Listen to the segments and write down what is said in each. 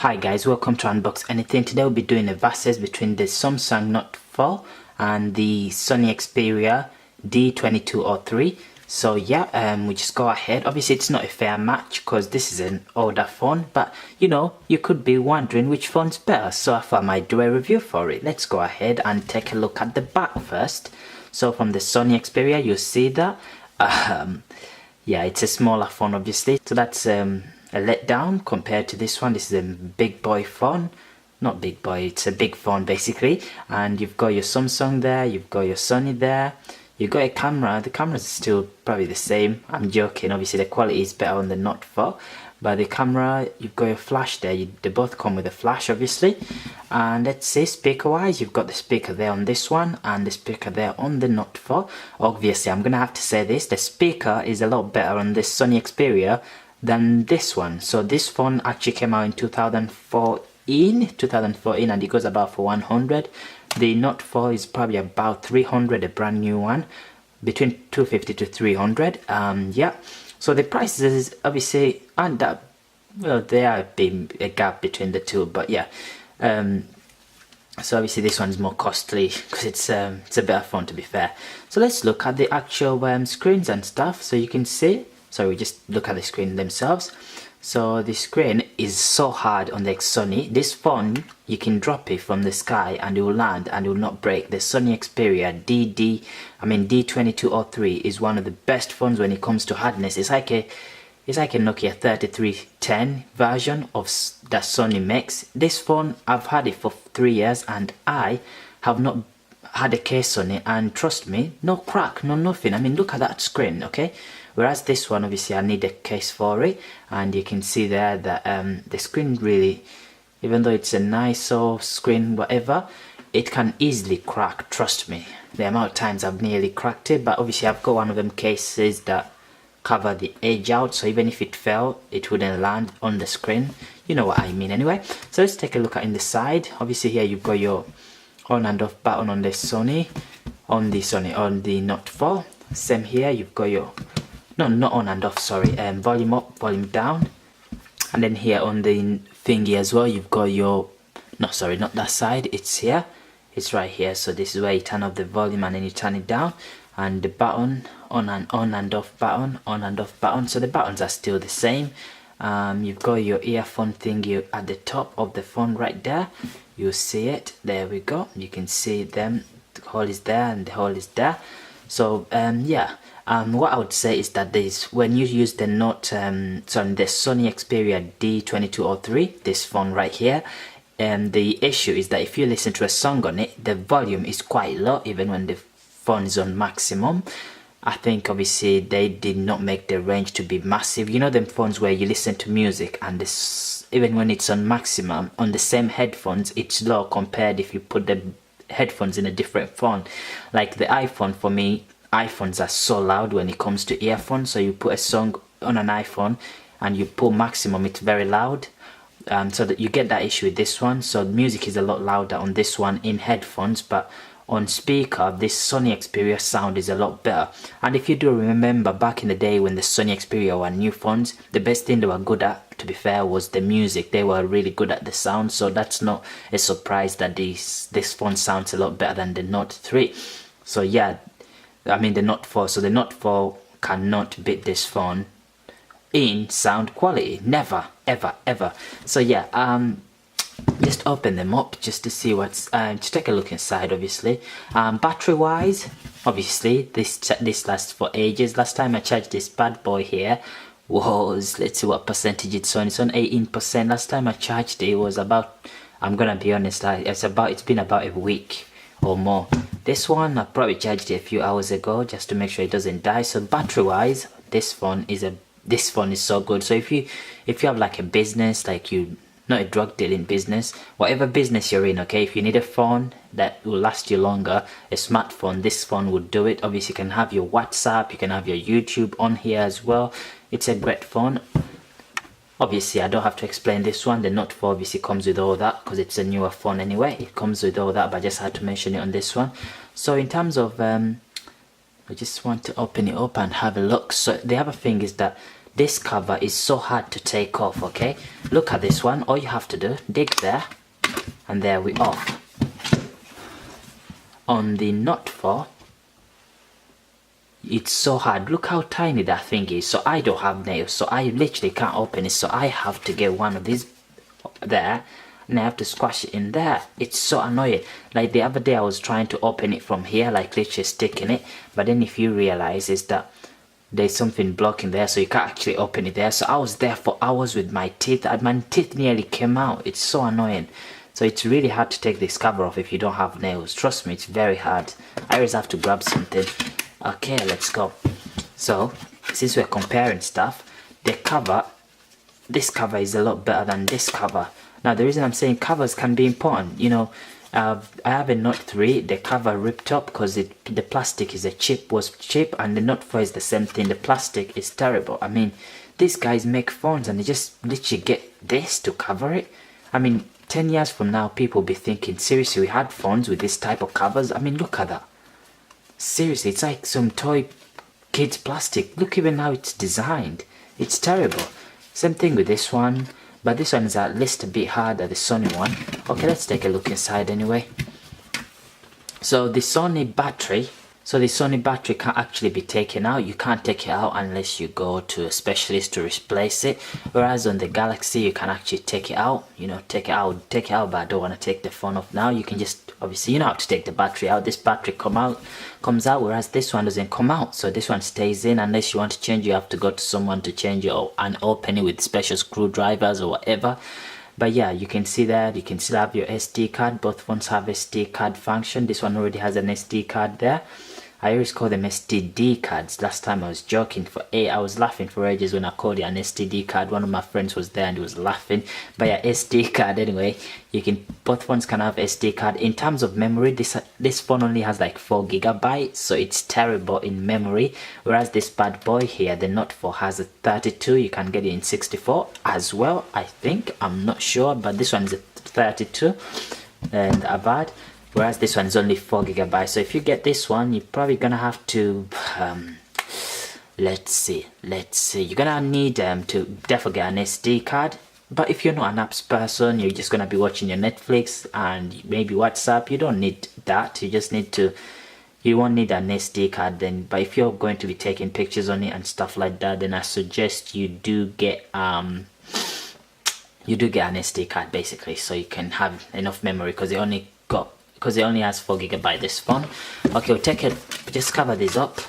Hi guys, welcome to Unbox Anything. Today we'll be doing a versus between the Samsung Note 4 and the Sony Xperia D2203. So yeah, we just go ahead. Obviously it's not a fair match because this is an older phone, but you know, you could be wondering which phone's better, so I thought I might do a review for it. Let's go ahead and take a look at the back first. So from the Sony Xperia, you'll see that yeah, it's a smaller phone obviously, so that's a letdown compared to this one. This is a big boy phone, not big boy, it's a big phone basically. And you've got your Samsung there, you've got your Sony there, you've got a camera. The camera is still probably the same, I'm joking, obviously the quality is better on the Note 4, but the camera, you've got your flash there, they both come with a flash obviously. And let's say speaker wise, you've got the speaker there on this one and the speaker there on the Note 4. Obviously I'm gonna have to say this, the speaker is a lot better on this Sony Xperia than this one. So this phone actually came out in 2014 and it goes about for 100. The Note 4 is probably about 300, a brand new one, between 250 to 300. Yeah, so the prices obviously aren't that, well, there are a gap between the two, but yeah. So obviously this one's more costly because it's a better phone, to be fair. So let's look at the actual screens and stuff. So you can see, so we just look at the screen themselves. So the screen is so hard on the Sony. This phone, you can drop it from the sky and it will land and it will not break. The Sony Xperia D2203 is one of the best phones when it comes to hardness. It's like a Nokia 3310 version of that Sony makes. This phone, I've had it for 3 years and I have not had a case on it, and trust me, no crack, no nothing. I mean, look at that screen, okay? Whereas this one, obviously I need a case for it, and you can see there that the screen really, even though it's a nice screen, whatever, it can easily crack, trust me. The amount of times I've nearly cracked it, but obviously I've got one of them cases that cover the edge out, so even if it fell, it wouldn't land on the screen. You know what I mean anyway. So let's take a look at in the side. Obviously here you've got your on and off button on the Sony, on the Note 4. Same here, you've got your, no, not on and off, sorry, volume up, volume down. And then here on the thingy as well, you've got your, no, sorry, not that side, it's here, it's right here. So this is where you turn up the volume and then you turn it down. And the button, on and off button, on and off button. So the buttons are still the same. You've got your earphone thingy at the top of the phone right there. You see it, there we go, you can see them, the hole is there and the hole is there. So yeah, what I would say is that when you use the the Sony Xperia D2203, this phone right here, the issue is that if you listen to a song on it, the volume is quite low even when the phone is on maximum. I think obviously they did not make the range to be massive. You know them phones where you listen to music and even when it's on maximum, on the same headphones, it's low compared if you put the headphones in a different phone. Like the iPhone, for me, iPhones are so loud when it comes to earphones. So you put a song on an iPhone and you pull maximum, it's very loud. So that you get that issue with this one. So music is a lot louder on this one in headphones, but on speaker, this Sony Xperia sound is a lot better. And if you do remember back in the day when the Sony Xperia were new phones, the best thing they were good at, to be fair, was the music. They were really good at the sound, so that's not a surprise that this phone sounds a lot better than the Note 3. So yeah, I mean the Note 4, so the Note 4 cannot beat this phone in sound quality, never, ever, ever. So yeah, just open them up just to see what's to take a look inside. Obviously battery wise, obviously this lasts for ages. Last time I charged this bad boy here was, let's see what percentage it's on. It's on 18%. Last time I charged it was about, I'm gonna be honest, it's been about a week or more. This one I probably charged it a few hours ago just to make sure it doesn't die. So battery wise, this phone is so good. So if you have like a business, like not a drug dealing business, whatever business you're in, okay, if you need a phone that will last you longer, a smartphone, this phone would do it. Obviously you can have your WhatsApp, you can have your YouTube on here as well. It's a great phone. Obviously I don't have to explain this one, the Note 4 obviously comes with all that because it's a newer phone anyway, it comes with all that, but I just had to mention it on this one. So in terms of I just want to open it up and have a look. So the other thing is that this cover is so hard to take off. Okay, look at this one. All you have to do, dig there, and there we off. On the Note 4, it's so hard. Look how tiny that thing is. So I don't have nails, so I literally can't open it, so I have to get one of these there, and I have to squash it in there. It's so annoying. Like the other day I was trying to open it from here, like literally sticking it, but then if you realize is that there's something blocking there, so you can't actually open it there. So I was there for hours with my teeth, and my teeth nearly came out. It's so annoying. So it's really hard to take this cover off if you don't have nails. Trust me, it's very hard. I always have to grab something. Okay, let's go. So since we're comparing stuff, the cover, this cover is a lot better than this cover. Now the reason I'm saying covers can be important, you know, I have a Note 3, the cover ripped up because the plastic was cheap, and the Note 4 is the same thing. The plastic is terrible. I mean, these guys make phones and they just literally get this to cover it. I mean, 10 years from now, people will be thinking, seriously, we had phones with this type of covers? I mean, look at that. Seriously, it's like some toy kids plastic. Look even how it's designed. It's terrible. Same thing with this one, but this one is at least a bit harder, the Sony one. Okay, let's take a look inside anyway. So the Sony battery can actually be taken out. You can't take it out unless you go to a specialist to replace it. Whereas on the Galaxy, you can actually take it out. You know, take it out, but I don't want to take the phone off now. You can just, obviously, you know how to take the battery out. This battery comes out, whereas this one doesn't come out. So this one stays in. Unless you want to change, you have to go to someone to change it and open it with special screwdrivers or whatever. But yeah, you can see that you can still have your SD card. Both phones have SD card function. This one already has an SD card there. I always call them STD cards. Last time I was joking I was laughing for ages when I called it an STD card. One of my friends was there and he was laughing. But yeah, SD card anyway. Both phones can have SD card. In terms of memory, this phone only has like 4 GB, so it's terrible in memory. Whereas this bad boy here, the Note 4, has a 32. You can get it in 64 as well, I think. I'm not sure, but this one is a 32 and a bad. Whereas this one is only 4 GB. So if you get this one, you're probably gonna have to let's see, you're gonna need to definitely get an SD card. But if you're not an apps person, you're just gonna be watching your Netflix and maybe WhatsApp, you don't need that. You won't need an SD card then. But if you're going to be taking pictures on it and stuff like that, then I suggest you do get an SD card basically, so you can have enough memory, because it only has 4 GB, this phone. Okay, we'll take it, just cover this up.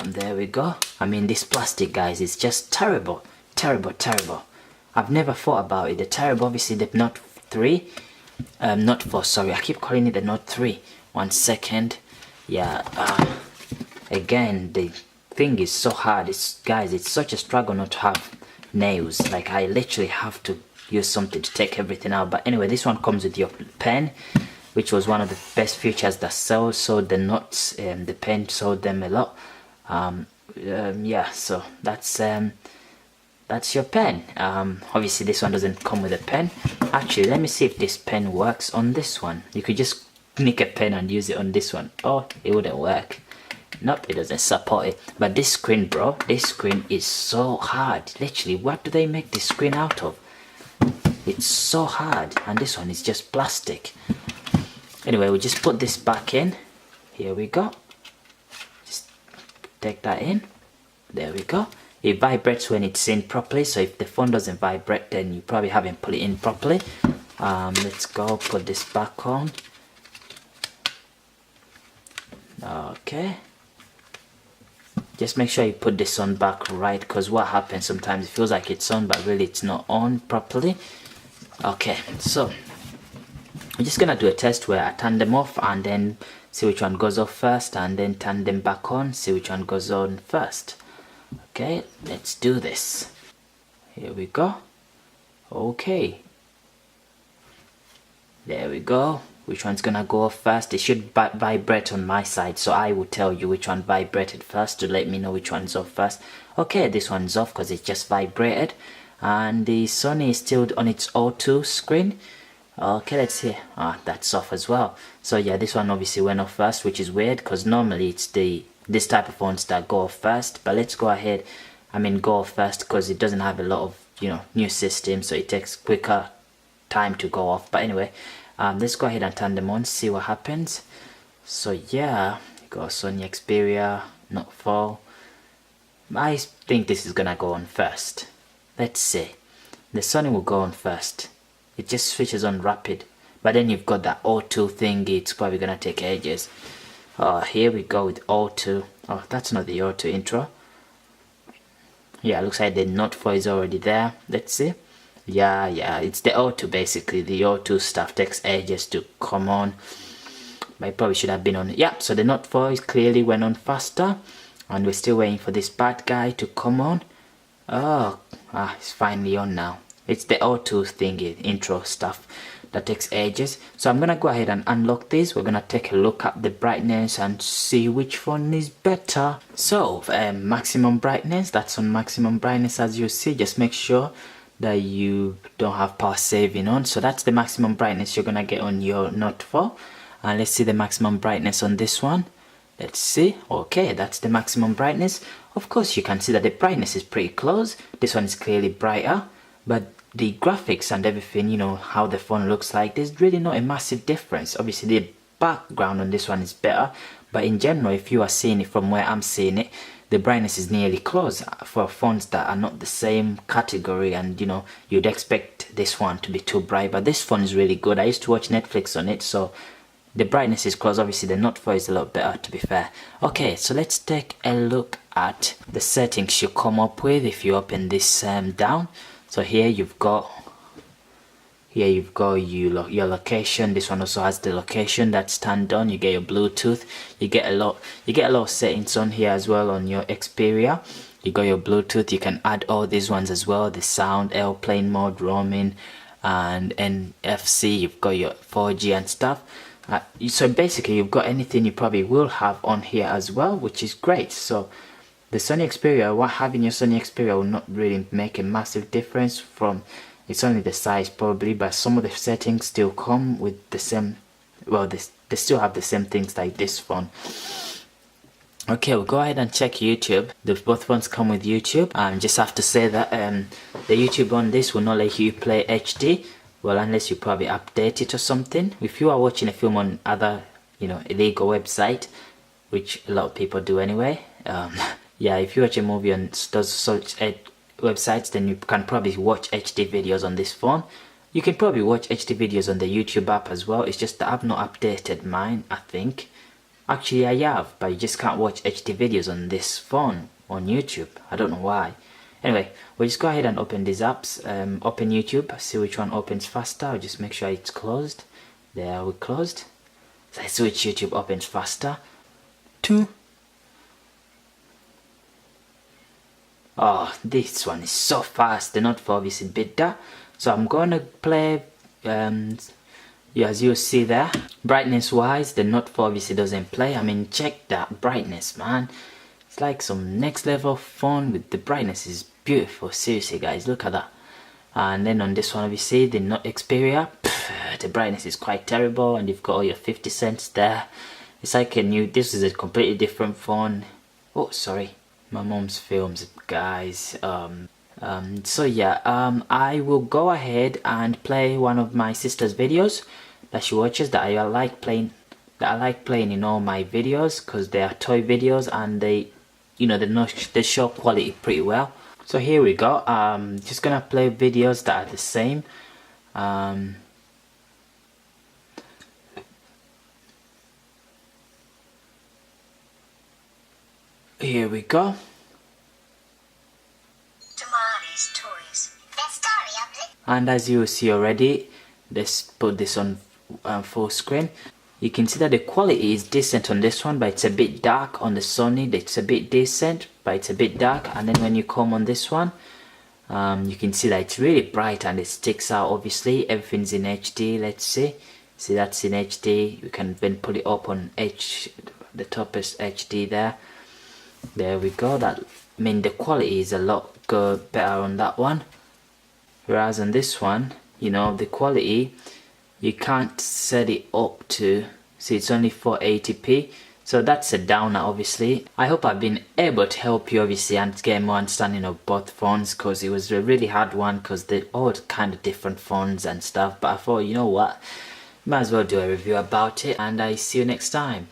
There we go. I mean, this plastic, guys, is just terrible. I've never thought about it. The terrible, obviously, the Note 4, sorry, I keep calling it the Note 3. 1 second. Yeah, again, the thing is so hard. Guys, it's such a struggle not to have nails. Like, I literally have to use something to take everything out. But anyway, this one comes with your pen, which was one of the best features that sold the Notes. The pen sold them a lot. Yeah, so that's your pen. Obviously this one doesn't come with a pen. Actually, let me see if this pen works on this one. You could just nick a pen and use it on this one. Oh, it wouldn't work. Nope, it doesn't support it. But this screen, bro, this screen is so hard. Literally, what do they make this screen out of? It's so hard. And this one is just plastic. Anyway, we just put this back in. Here we go. Just take that in. There we go. It vibrates when it's in properly. So if the phone doesn't vibrate, then you probably haven't put it in properly. Let's go put this back on. Okay. Just make sure you put this on back right, because what happens sometimes, it feels like it's on, but really it's not on properly. Okay, so I'm just gonna do a test where I turn them off and then see which one goes off first, and then turn them back on, see which one goes on first. Okay, let's do this. Here we go. Okay. There we go. Which one's gonna go off first? It should vibrate on my side, so I will tell you which one vibrated first to let me know which one's off first. Okay, this one's off because it just vibrated, and the Sony is still on its O2 screen. Okay, let's see. That's off as well. So yeah, this one obviously went off first, which is weird because normally it's this type of phones that go off first. But let's go ahead go off first, because it doesn't have a lot of, you know, new systems, so it takes quicker time to go off. But anyway, let's go ahead and turn them on, see what happens. So yeah, you got Sony Xperia Note 4. I think this is gonna go on first. Let's see. The Sony will go on first. It just switches on rapid, but then you've got that O2 thingy. It's probably gonna take ages. Here we go with O2. Oh, that's not the O2 intro. Yeah, looks like the Note 4 is already there. Let's see. Yeah, it's the O2 basically. The O2 stuff takes ages to come on. But it probably should have been on. Yeah, so the Note 4 is clearly went on faster. And we're still waiting for this bad guy to come on. It's finally on now. It's the O2 thingy, intro stuff, that takes ages. So I'm gonna go ahead and unlock this. We're gonna take a look at the brightness and see which one is better. So maximum brightness, that's on maximum brightness. As you see, just make sure that you don't have power saving on. So that's the maximum brightness you're gonna get on your Note 4. And let's see the maximum brightness on this one. Let's see. Okay, that's the maximum brightness. Of course, you can see that the brightness is pretty close. This one is clearly brighter, but the graphics and everything, you know, how the phone looks like, there's really not a massive difference. Obviously, the background on this one is better, but in general, if you are seeing it from where I'm seeing it, the brightness is nearly close for phones that are not the same category, and you know, you'd expect this one to be too bright, but this phone is really good. I used to watch Netflix on it, so the brightness is close. Obviously, the Note 4 is a lot better, to be fair. Okay, so let's take a look at the settings you come up with if you open this down. So here you've got your location. This one also has the location that's turned on. You get your Bluetooth. You get a lot of settings on here as well on your Xperia. You got your Bluetooth. You can add all these ones as well. The sound, airplane mode, roaming, and NFC. You've got your 4G and stuff. So basically you've got anything you probably will have on here as well, which is great. So the Sony Xperia, having your Sony Xperia will not really make a massive difference. From it's only the size probably, but some of the settings still come with the same, well, they still have the same things like this phone. Okay, we'll go ahead and check YouTube. Both phones come with YouTube. Just have to say that the YouTube on this will not let you play HD. Well, unless you probably update it or something. If you are watching a film on other, you know, illegal website, which a lot of people do anyway. Yeah, if you watch a movie on those such websites, then you can probably watch HD videos on this phone. You can probably watch HD videos on the YouTube app as well. It's just that I've not updated mine, I think. Actually, I have, but you just can't watch HD videos on this phone on YouTube. I don't know why. Anyway, we'll just go ahead and open these apps. Open YouTube, see which one opens faster. I'll just make sure it's closed. There, we closed. So I see which YouTube opens faster. 2. Oh, this one is so fast. The Note 4 is a bit that. So I'm gonna play. Yeah, as you see there, brightness wise, the Note 4 obviously doesn't play. I mean, check that brightness, man. It's like some next level phone. With the brightness is beautiful. Seriously, guys, look at that. And then on this one, obviously, the Note Xperia, the brightness is quite terrible, and you've got all your 50 cents there. It's like a new. This is a completely different phone. Oh, sorry, my mom's films, guys. So yeah, I will go ahead and play one of my sister's videos that she watches, that I like playing in all my videos, because they are toy videos and they, you know, they show quality pretty well. So here we go. Just gonna play videos that are the same. Here we go. And as you see already, let's put this on full screen. You can see that the quality is decent on this one, but it's a bit dark. On the Sony, it's a bit decent, but it's a bit dark. And then when you come on this one, you can see that it's really bright and it sticks out. Obviously, everything's in HD. Let's see that's in HD. You can then put it up on the top is HD there. There we go. That, I mean, the quality is a lot better on that one. Whereas on this one, you know, the quality, you can't set it up to, see, it's only 480p, So that's a downer, obviously. I hope I've been able to help you, obviously, and get more understanding of both phones, because it was a really hard one, because they're all kind of different phones and stuff. But I thought, you know what, might as well do a review about it, and I see you next time.